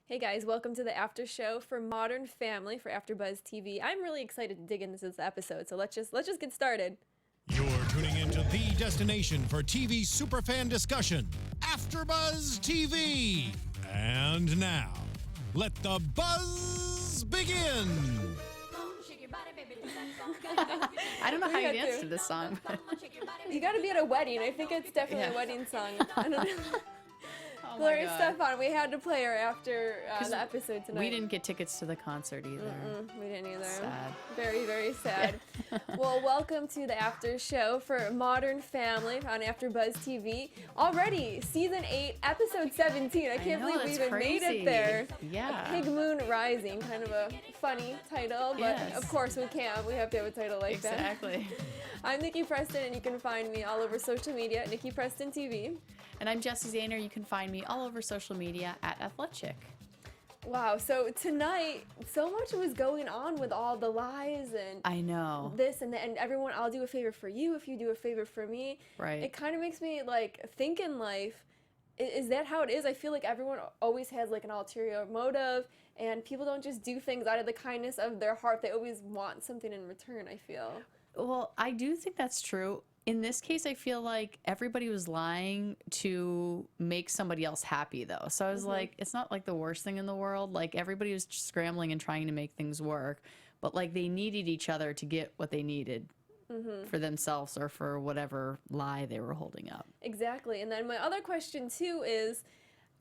Hey guys, welcome to the after show for Modern Family for AFTERBUZZ TV. I'm really excited to dig into this episode, so let's just get started. You're tuning into the destination for TV superfan discussion, AFTERBUZZ TV. And now, let the buzz begin. I don't know how you dance to this song. You got to be at a wedding. I think it's definitely a wedding song. I don't know. Oh Gloria Stefan, we had to play her after the episode tonight. We didn't get tickets to the concert either. We didn't either. Sad. Very, very sad. Well, welcome to the after show for Modern Family on AFTERBUZZ TV. Already, season 8, episode 17. I can't believe we even made it there. Yeah. Pig Moon Rising, kind of a funny title, but of course we can't. We have to have a title like that. Exactly. I'm Nikki Preston, and you can find me all over social media at Nikki Preston TV. And I'm Jessie Zahner. You can find me all over social media at Athletic. Wow, so tonight, so much was going on with all the lies and I know. this and that, and everyone, I'll do a favor for you if you do a favor for me. Right. It kind of makes me like think in life, is that how it is? I feel like everyone always has like an ulterior motive, and people don't just do things out of the kindness of their heart. They always want something in return, I feel. Well, I do think that's true. In this case, I feel like everybody was lying to make somebody else happy, though. So I was like, it's not like the worst thing in the world. Like, everybody was just scrambling and trying to make things work. But, like, they needed each other to get what they needed for themselves or for whatever lie they were holding up. Exactly. And then my other question, too, is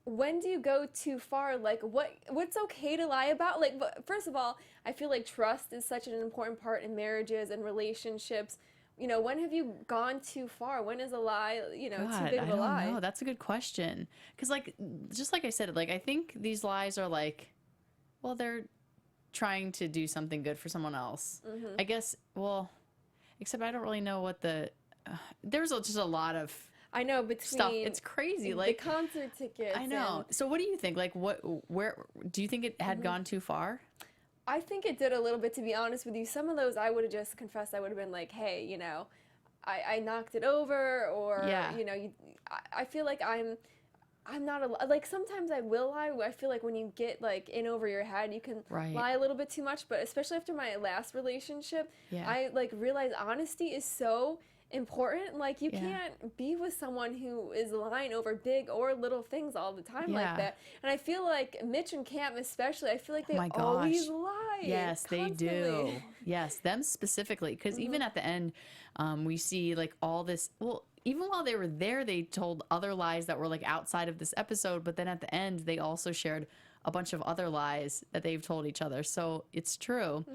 when do you go too far? Like, what's okay to lie about? Like, first of all, I feel like trust is such an important part in marriages and relationships. You know, when have you gone too far? When is a lie, you know, too big of a lie? I don't know. That's a good question. Because, like, just like I said, like, I think these lies are like, well, they're trying to do something good for someone else. I guess, well, except I don't really know what the, there's just a lot of I know, between stuff. It's crazy. Like, the concert tickets. I know. So what do you think? Like, where, do you think it had gone too far? I think it did a little bit, to be honest with you. Some of those I would have just confessed. I would have been like, hey, you know, I knocked it over, or, you know, I feel like I'm not, like, sometimes I will lie. I feel like when you get, like, in over your head, you can lie a little bit too much. But especially after my last relationship, I, like, realized honesty is so important. Like, you can't be with someone who is lying over big or little things all the time like that. And I feel like Mitch and Cam especially, I feel like they always lie. Yes, they do. Yes, them specifically. Because even at the end, we see like all this, well, even while they were there, they told other lies that were like outside of this episode. But then at the end, they also shared a bunch of other lies that they've told each other. So it's true.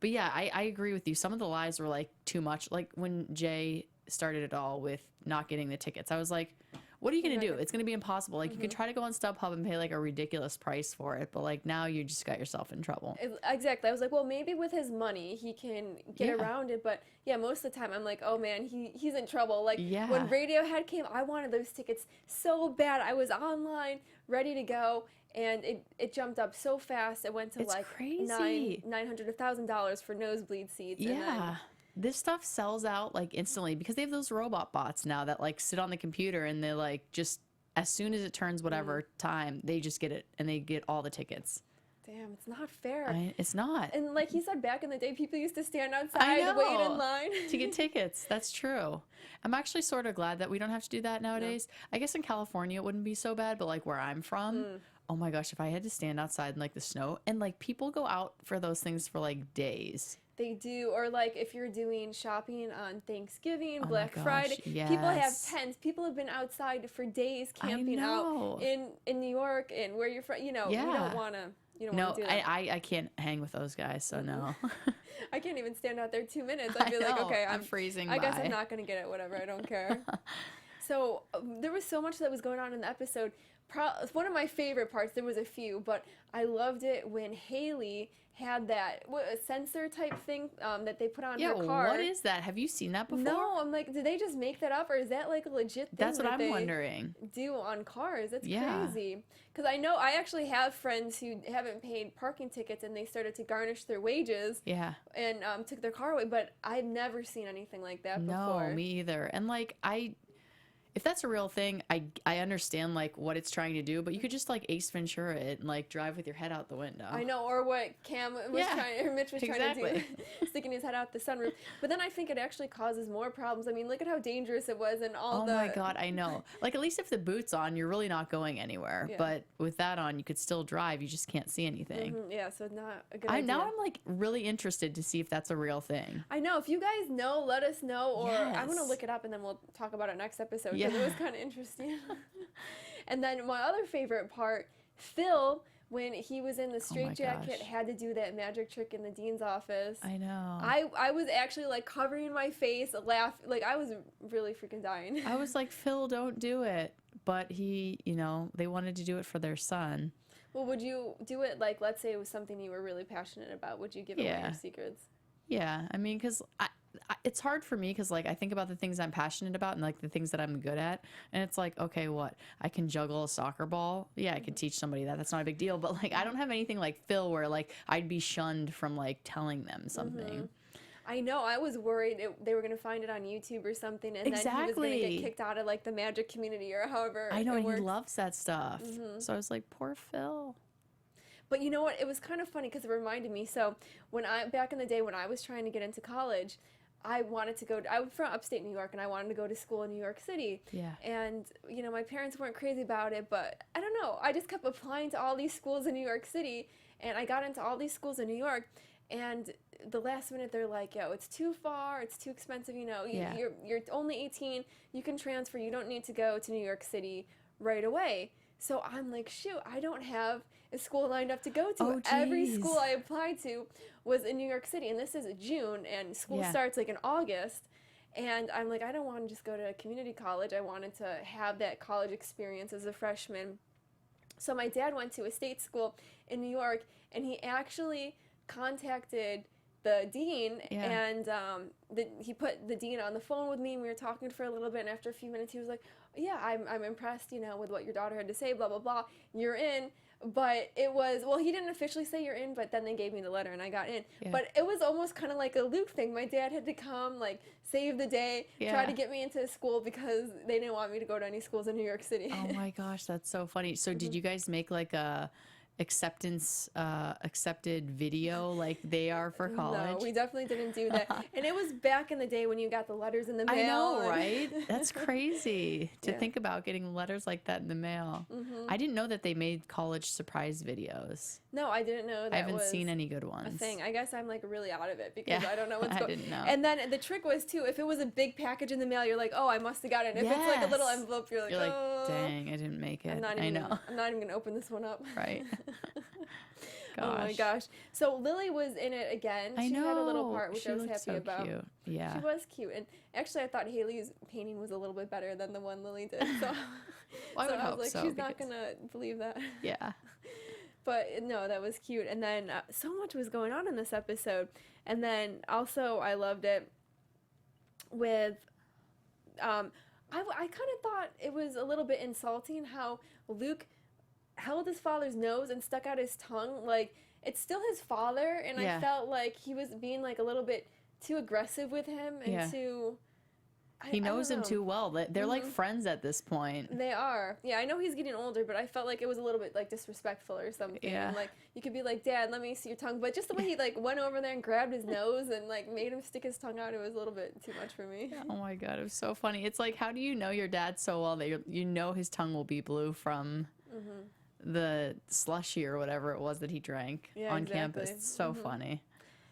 But yeah, I agree with you. Some of the lies were like too much. Like when Jay started it all with not getting the tickets, I was like, what are you going to do? It's going to be impossible. Like you can try to go on StubHub and pay like a ridiculous price for it. But like now you just got yourself in trouble. Exactly. I was like, well, maybe with his money he can get around it. But yeah, most of the time I'm like, oh man, he's in trouble. Like when Radiohead came, I wanted those tickets so bad. I was online, ready to go. And it jumped up so fast. It went to like crazy. $900 to $1,000 for nosebleed seats. Yeah. And then, this stuff sells out like instantly because they have those robot bots now that like sit on the computer and they like just as soon as it turns whatever time, they just get it and they get all the tickets. Damn, it's not fair. It's not. And like he said, back in the day, people used to stand outside, wait in line to get tickets. That's true. I'm actually sort of glad that we don't have to do that nowadays. I guess in California it wouldn't be so bad, but like where I'm from, oh my gosh, if I had to stand outside in like the snow, and like people go out for those things for like days. They do. Or like if you're doing shopping on Thanksgiving, Black Friday, people have tents. People have been outside for days camping out in New York and where you're from. You know, you don't want to. You don't want to do that. I can't hang with those guys, so no. I can't even stand out there 2 minutes. I'd be like, okay, I'm freezing. I guess I'm not going to get it. Whatever. I don't care. So there was so much that was going on in the episode. One of my favorite parts, there was a few, but I loved it when Haley had that sensor type thing that they put on her car. What is that? Have you seen that before? No, I'm like, did they just make that up, or is that like a legit thing? That's what I'm wondering. Do on cars? That's crazy. Because I know I actually have friends who haven't paid parking tickets and they started to garnish their wages. And took their car away, but I've never seen anything like that before. No, me either. And like if that's a real thing, I understand like what it's trying to do, but you could just like Ace Ventura it and like drive with your head out the window. I know, or what Cam was trying, or Mitch was trying to do, sticking his head out the sunroof. But then I think it actually causes more problems. I mean, look at how dangerous it was and all Oh my God, I know. Like at least if the boot's on, you're really not going anywhere. Yeah. But with that on, you could still drive. You just can't see anything. Yeah, so not a good idea. Now I'm like really interested to see if that's a real thing. I know. If you guys know, let us know, or Yes. I'm gonna look it up and then we'll talk about it next episode Yeah. because it was kind of interesting. And then my other favorite part, Phil, when he was in the straitjacket, had to do that magic trick in the dean's office. I know. I was actually like covering my face, laughing, like I was really freaking dying. I was like, Phil, don't do it. But he, you know, they wanted to do it for their son. Well, would you do it, like, let's say it was something you were really passionate about, would you give away your secrets? Yeah, I mean, because it's hard for me because, like, I think about the things I'm passionate about and, like, the things that I'm good at. And it's like, okay, what? I can juggle a soccer ball. Yeah, I could teach somebody that. That's not a big deal. But, like, I don't have anything like Phil where, like, I'd be shunned from, like, telling them something. I know. I was worried they were going to find it on YouTube or something. And then he was going to get kicked out of, like, the magic community or however I know, it and works. he loves that stuff. So I was like, poor Phil. But you know what? It was kind of funny because it reminded me. So back in the day when I was trying to get into college, I wanted to I'm from upstate New York, and I wanted to go to school in New York City. Yeah. And, you know, my parents weren't crazy about it, but I don't know. I just kept applying to all these schools in New York City, and I got into all these schools in New York, and the last minute they're like, yo, it's too far, it's too expensive, you know, you're only 18, you can transfer, you don't need to go to New York City right away. So I'm like, shoot, I don't have a school lined up to go to. Oh, every school I applied to was in New York City, and this is June, and school starts like in August. And I'm like, I don't want to just go to a community college. I wanted to have that college experience as a freshman. So my dad went to a state school in New York, and he actually contacted the dean, and he put the dean on the phone with me, and we were talking for a little bit, and after a few minutes he was like, yeah, I'm impressed, you know, with what your daughter had to say, blah, blah, blah, you're in. But it was, well, he didn't officially say you're in, but then they gave me the letter and I got in. Yeah. But it was almost kind of like a Luke thing. My dad had to come, like, save the day, try to get me into school because they didn't want me to go to any schools in New York City. Oh my gosh, that's so funny. So did you guys make like a accepted video like they are for college? No, we definitely didn't do that. And it was back in the day when you got the letters in the mail. I know, right? That's crazy to think about getting letters like that in the mail. I didn't know that they made college surprise videos. No, I didn't know that. I haven't seen any good ones. A thing. I guess I'm like really out of it because I don't know what's going on. I didn't know. And then the trick was too, if it was a big package in the mail, you're like, oh, I must have got it. If it's like a little envelope, you're like, oh, dang, I didn't make it. I'm not even going to open this one up. Right. Oh my gosh. So Lily was in it again. She had a little part, which I was happy about. Cute. Yeah. She was cute. And actually I thought Haley's painting was a little bit better than the one Lily did. So, I was like, she's not going to believe that. Yeah. But no, that was cute. And then so much was going on in this episode. And then also I loved it with, I kind of thought it was a little bit insulting how Luke held his father's nose and stuck out his tongue. Like, it's still his father, and I felt like he was being like a little bit too aggressive with him and too... He knows him too well. They're like friends at this point. They are. Yeah, I know he's getting older, but I felt like it was a little bit like disrespectful or something. Yeah. And, like, you could be like, Dad, let me see your tongue. But just the way he like went over there and grabbed his nose and like made him stick his tongue out, it was a little bit too much for me. Oh my God, it was so funny. It's like, how do you know your dad so well that you know his tongue will be blue from the slushy or whatever it was that he drank on campus? It's so funny.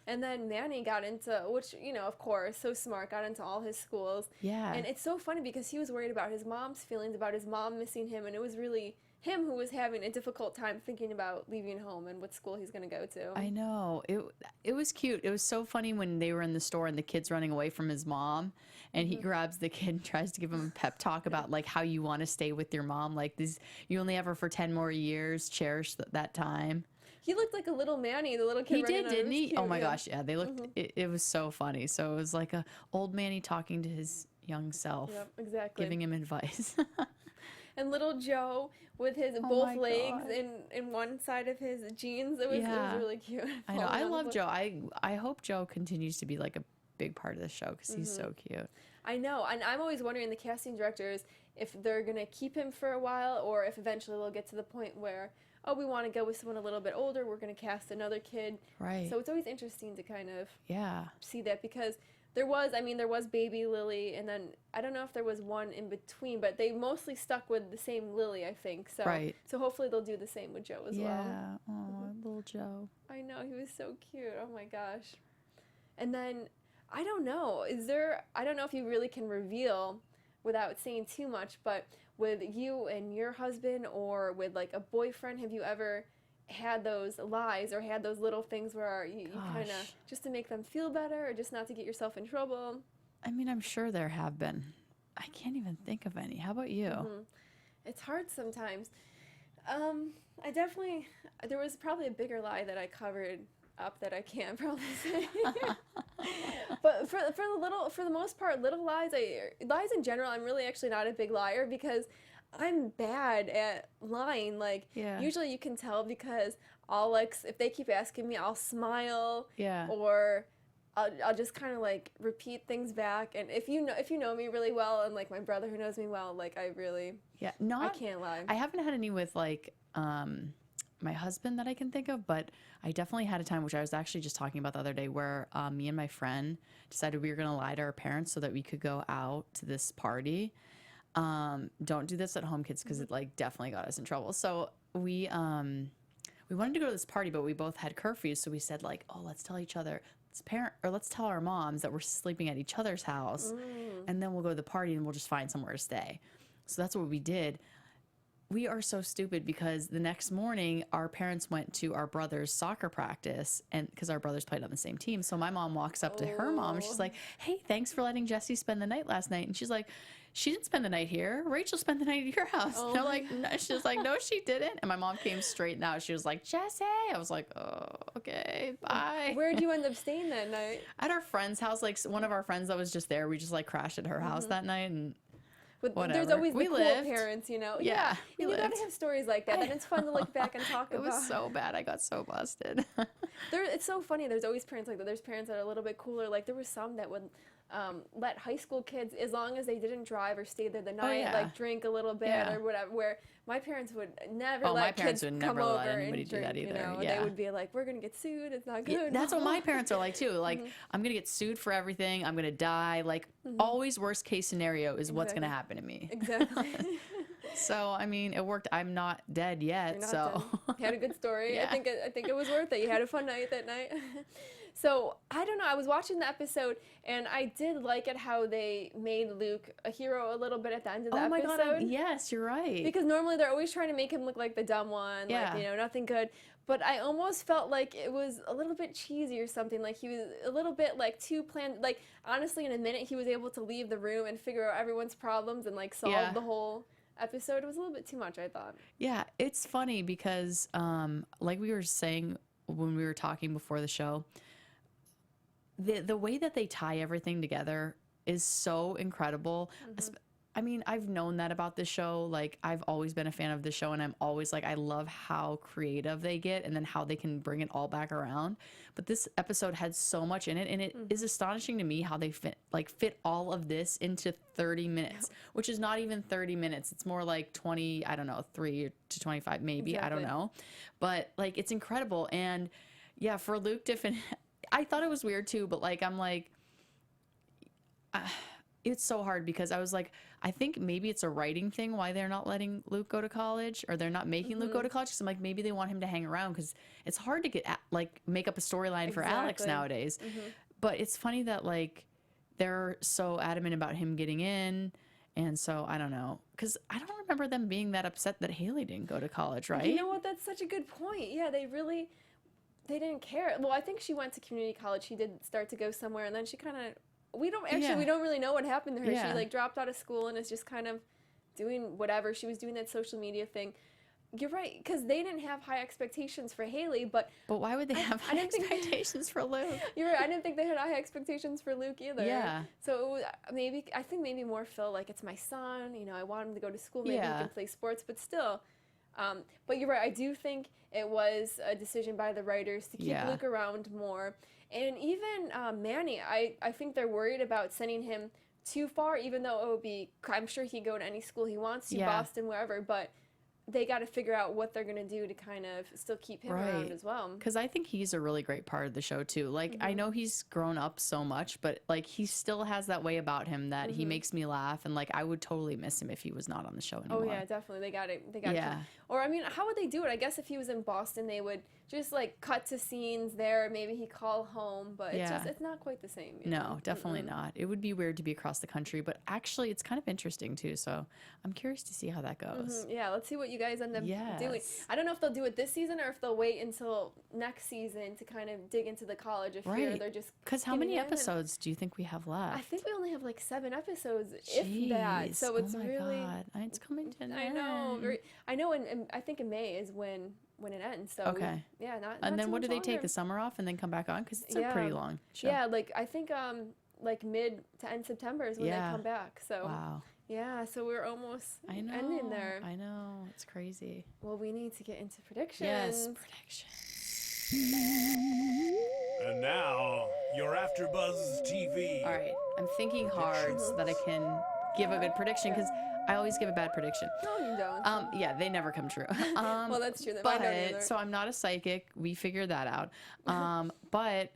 And then Manny got into, which, you know, of course, so smart, got into all his schools. Yeah. And it's so funny because he was worried about his mom's feelings, about his mom missing him, and it was really him who was having a difficult time thinking about leaving home and what school he's going to go to. I know. It was cute. It was so funny when they were in the store and the kid's running away from his mom, and he grabs the kid and tries to give him a pep talk about, like, how you want to stay with your mom. Like, you only have her for 10 more years. Cherish that time. He looked like a little Manny, the little kid. He did, didn't he? Cute, oh my gosh, yeah. They looked. It was so funny. So it was like a old Manny talking to his young self. Yep, exactly. Giving him advice. And little Joe with his both legs in one side of his jeans. It was really cute. I know. I love Joe. I hope Joe continues to be like a big part of the show because he's so cute. I know, and I'm always wondering, the casting directors, if they're going to keep him for a while or if eventually they'll get to the point where, oh, we want to go with someone a little bit older, we're going to cast another kid. Right. So it's always interesting to kind of yeah, see that, because there was baby Lily, and then I don't know if there was one in between, but they mostly stuck with the same Lily, I think. So right. So hopefully they'll do the same with Joe as well. Yeah. Oh, little Joe. I know, he was so cute. Oh my gosh. And then I don't know if you really can reveal without saying too much, but with you and your husband or with like a boyfriend, have you ever had those lies or had those little things where you kind of just to make them feel better or just not to get yourself in trouble? I mean, I'm sure there have been. I can't even think of any. How about you? It's hard sometimes. There was probably a bigger lie that I covered up that I can't probably say. But for the most part, little lies in general, I'm really actually not a big liar because I'm bad at lying. Like, usually you can tell because I'll, like, if they keep asking me, I'll smile. Yeah. Or I'll just kind of, like, repeat things back. And if you know me really well, and, like, my brother who knows me well, like, I can't lie. I haven't had any with, like, my husband that I can think of, but I definitely had a time, which I was actually just talking about the other day, where me and my friend decided we were going to lie to our parents so that we could go out to this party. Don't do this at home, kids, because it like definitely got us in trouble. So we wanted to go to this party, but we both had curfews. So we said like, oh, let's tell each other, let's tell our moms that we're sleeping at each other's house, and then we'll go to the party and we'll just find somewhere to stay. So that's what we did. We are so stupid because the next morning our parents went to our brother's soccer practice, and because our brothers played on the same team. So my mom walks up to her mom and she's like, hey, thanks for letting Jessie spend the night last night. And she's like, she didn't spend the night here. Rachel spent the night at your house. And they're like, no. She was like, no, she didn't. And my mom came straight out. She was like, Jessie. I was like, oh, okay, bye. Where'd you end up staying that night? At our friend's house. Like one of our friends that was just there. We just like crashed at her house that night, and whatever. There's always the cool parents, you know? Yeah. You gotta have stories like that. And it's fun to look back and talk about. It was so bad. I got so busted. It's so funny. There's always parents like that. There's parents that are a little bit cooler. Like there was some that would let high school kids, as long as they didn't drive or stay there the night, like drink a little bit or whatever, where my parents would never let kids come over and drink, do that either. You know? They would be like, we're going to get sued. It's not good. Yeah, that's what my parents are like too. Like, I'm going to get sued for everything. I'm going to die. Like, always worst case scenario is what's going to happen to me. Exactly. So, I mean, it worked. I'm not dead yet. You're not so dead. You had a good story. I think it was worth it. You had a fun night that night. So, I don't know. I was watching the episode, and I did like it how they made Luke a hero a little bit at the end of the episode. Oh, my God. Yes, you're right. Because normally they're always trying to make him look like the dumb one, like, you know, nothing good. But I almost felt like it was a little bit cheesy or something. Like, he was a little bit, like, too planned. Like, honestly, in a minute, he was able to leave the room and figure out everyone's problems and, like, solve the whole episode. It was a little bit too much, I thought. Yeah, it's funny because, like we were saying when we were talking before the show, the way that they tie everything together is so incredible. I mean, I've known that about this show. Like, I've always been a fan of this show, and I'm always like, I love how creative they get and then how they can bring it all back around. But this episode had so much in it, and it is astonishing to me how they fit all of this into 30 minutes, which is not even 30 minutes. It's more like 20, I don't know, 3 to 25 maybe. Exactly. I don't know. But, like, it's incredible. And, yeah, for Luke to I thought it was weird too, but like, I'm like, it's so hard because I was like, I think maybe it's a writing thing why they're not letting Luke go to college, or they're not making Luke go to college. Because I'm like, maybe they want him to hang around because it's hard to get make up a storyline for Alex nowadays. But it's funny that like they're so adamant about him getting in. And so I don't know, because I don't remember them being that upset that Haley didn't go to college, right? You know what? That's such a good point. Yeah, they didn't care. Well, I think she went to community college. She did start to go somewhere, and then she kind of, we don't really know what happened to her. She like dropped out of school and is just kind of doing whatever. She was doing that social media thing. You're right, because they didn't have high expectations for Haley, but why would they have high expectations for Luke? You're right. I didn't think they had high expectations for Luke either. Yeah. So I think maybe more Phil, like, it's my son. You know, I want him to go to school. Maybe he can play sports, but still, But you're right. I do think it was a decision by the writers to keep Luke around more. And even Manny, I think they're worried about sending him too far, even though it would be, I'm sure he'd go to any school he wants to, Boston, wherever, but they got to figure out what they're going to do to kind of still keep him around as well. Because I think he's a really great part of the show, too. Like, I know he's grown up so much, but, like, he still has that way about him that he makes me laugh. And, like, I would totally miss him if he was not on the show anymore. Oh, yeah, definitely. They got it. Or, I mean, how would they do it? I guess if he was in Boston, they would just, like, cut to scenes there. Maybe he'd call home. But it's not quite the same. You know? Definitely not. It would be weird to be across the country. But actually, it's kind of interesting, too. So I'm curious to see how that goes. Yeah, let's see what you guys end up doing. I don't know if they'll do it this season or if they'll wait until next season to kind of dig into the college. If they're just because how many episodes do you think we have left? I think we only have like 7 episodes, if that. So it's God. It's coming to an end. I know. And I think in May is when it ends. So not and then too what do much they take longer. the summer off and then come back on? Because it's a pretty long show. Yeah, like I think like mid to end September is when they come back. So wow. Yeah, so we're almost ending there. I know. It's crazy. Well, we need to get into predictions. Yes, predictions. And now, your AFTERBUZZ TV. All right. I'm thinking hard so that I can give a good prediction because I always give a bad prediction. No, you don't. Yeah, they never come true. Well, that's true. But so I'm not a psychic. We figured that out. But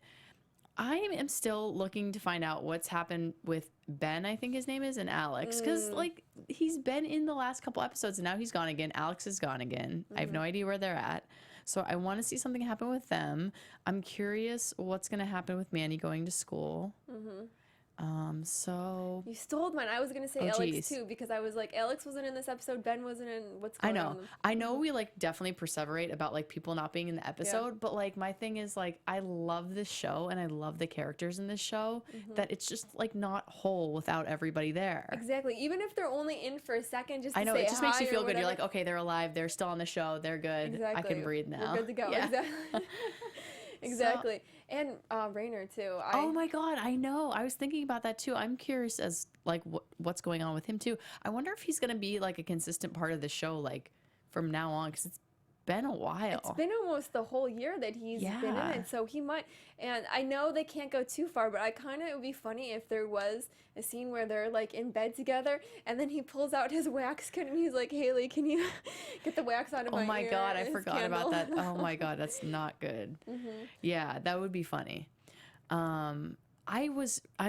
I am still looking to find out what's happened with Ben, I think his name is, and Alex. Because, like, he's been in the last couple episodes, and now he's gone again. Alex is gone again. I have no idea where they're at. So I want to see something happen with them. I'm curious what's going to happen with Manny going to school. So you stole mine. I was gonna say Alex too because I was like, Alex wasn't in this episode. Ben wasn't in. What's going on? I know. We like definitely perseverate about like people not being in the episode, but like my thing is like I love this show and I love the characters in this show. That it's just like not whole without everybody there. Exactly. Even if they're only in for a second, just to I know say it just makes you feel good. Whatever. You're like, okay, they're alive. They're still on the show. They're good. Exactly. I can breathe now. We're good to go. Yeah. Exactly. Exactly. And Rainer too. Oh my God, I know. I was thinking about that too. I'm curious as like what's going on with him too. I wonder if he's going to be like a consistent part of the show like from now on because it's been a while. It's been almost the whole year that he's been in it. So he might, and I know they can't go too far, but it would be funny if there was a scene where they're like in bed together and then he pulls out his wax gun and he's like, Haley, can you get the wax out of my ear? Oh my God, I forgot about that. Oh my God, that's not good. Yeah, that would be funny. I'm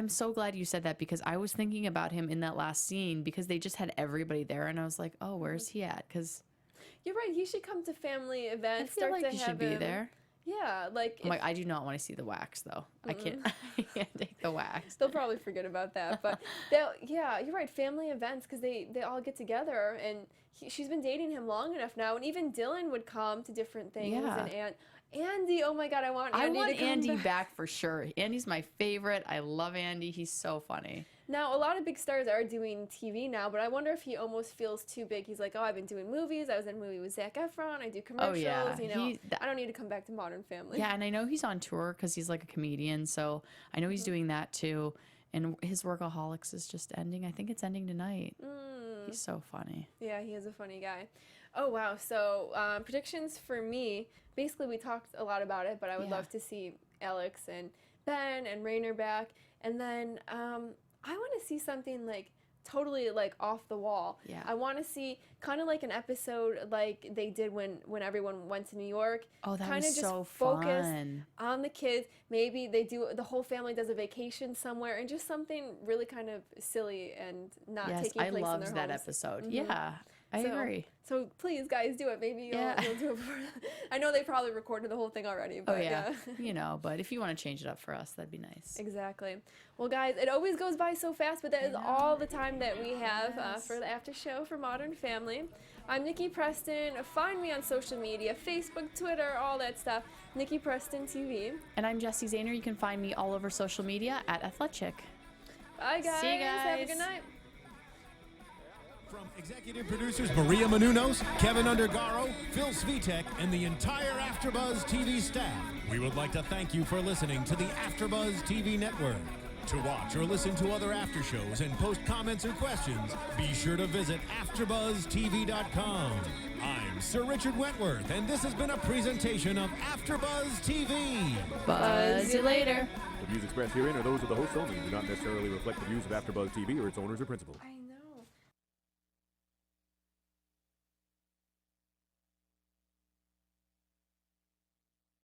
so glad you said that because I was thinking about him in that last scene because they just had everybody there and I was like, oh, where's he at? Because you're right. He should come to family events. I feel like he should be there. Yeah, like I do not want to see the wax though. I can't take the wax. They'll probably forget about that. But yeah, you're right. Family events because they all get together and she's been dating him long enough now, and even Dylan would come to different things. Yeah. And Andy, oh my God, I want Andy back for sure. Andy's my favorite. I love Andy. He's so funny. Now, a lot of big stars are doing TV now, but I wonder if he almost feels too big. He's like, oh, I've been doing movies. I was in a movie with Zac Efron. I do commercials. Oh, yeah. You know, I don't need to come back to Modern Family. Yeah, and I know he's on tour because he's like a comedian, so I know he's doing that too. And his Workaholics is just ending. I think it's ending tonight. He's so funny. Yeah, he is a funny guy. Oh, wow. So predictions for me, basically we talked a lot about it, but I would love to see Alex and Ben and Rainer back. And then I want to see something like totally like off the wall. Yeah. I want to see kind of like an episode like they did when everyone went to New York. Oh, that kind was of just so focus fun. On the kids. Maybe the whole family does a vacation somewhere and just something really kind of silly and not taking place in their homes. I loved that episode. Yeah. I agree. So please, guys, do it. Maybe you'll do it before. I know they probably recorded the whole thing already. But you know, but if you want to change it up for us, that'd be nice. Exactly. Well, guys, it always goes by so fast, but that is all the time that we have for the after show for Modern Family. I'm Nikki Preston. Find me on social media, Facebook, Twitter, all that stuff. Nikki Preston TV. And I'm Jessie Zahner. You can find me all over social media at Athletic. Bye, guys. See you guys. Have a good night. From executive producers Maria Menounos, Kevin Undergaro, Phil Svitek, and the entire AfterBuzz TV staff, we would like to thank you for listening to the AfterBuzz TV network. To watch or listen to other after shows and post comments or questions, be sure to visit AfterBuzzTV.com. I'm Sir Richard Wentworth, and this has been a presentation of AfterBuzz TV. Buzz you later. The views expressed herein are those of the hosts only and do not necessarily reflect the views of AfterBuzz TV or its owners or principals.